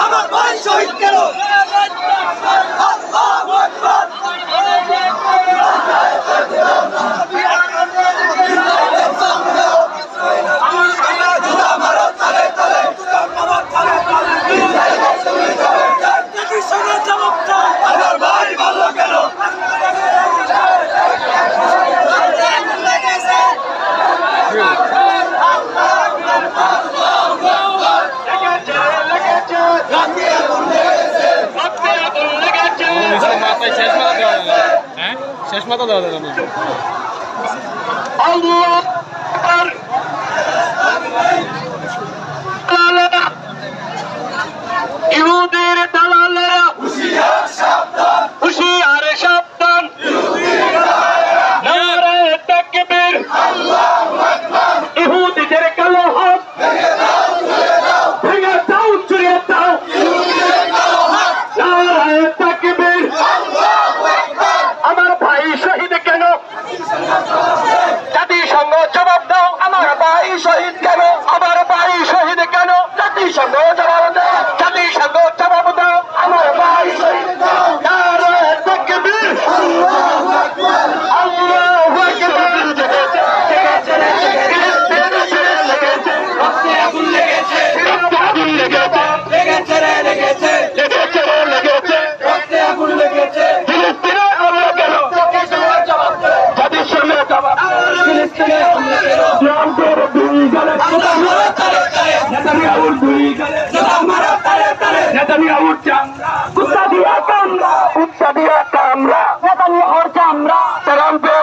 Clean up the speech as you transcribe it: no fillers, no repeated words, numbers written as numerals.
আমার ভাই শহীদ কেন? আমার ভাই ভালো কেন? শেষ মাথা দেওয়া যাবে না। ইহুদের দালালেরা হুঁশিয়ার সাবধান, নারায়ে তাকবীর, ইহুদিদের কালো হাত ভেঙে দাও, ছুঁড়ে দাও, নারায়ে তাকবীর। আমার ভাই শহীদ কেন? জাতিসংঘ জবাব দাও, আমার ভাই শহীদ কেন? আমার ভাই শহীদ কেন? জাতিসংঘ জবাব দাও, জাতিসংঘ জবাব দাও, আমার ভাই শহীদ কেন? নারায়ে তাকবীর, আল্লাহু আকবার, আল্লাহু আকবার। রক্তে আগুন লেগেছে, রক্তে আগুন লেগেছে, লেগেছে রে লেগেছে, লেগেছে রে লেগেছে, রক্তে আগুন লেগেছে। ফিলিস্তিনে আমরা কেন? জাতিসংঘ জবাব দাও, জাতিসংঘ জবাব দাও, ফিলিস্তিনে আমরা কেন? ট্রাম্পের দুই গালে জুতা মারো তারে তারে, নেতানিয়াহুর দুই গালে জুতা মারো তারে তারে, নেতানিয়াহুর চামড়া কুত্তা দিয়া কামড়া, কুত্তা দিয়া কামড়া, নেতানিয়াহুর চামড়া, ট্রাম্পের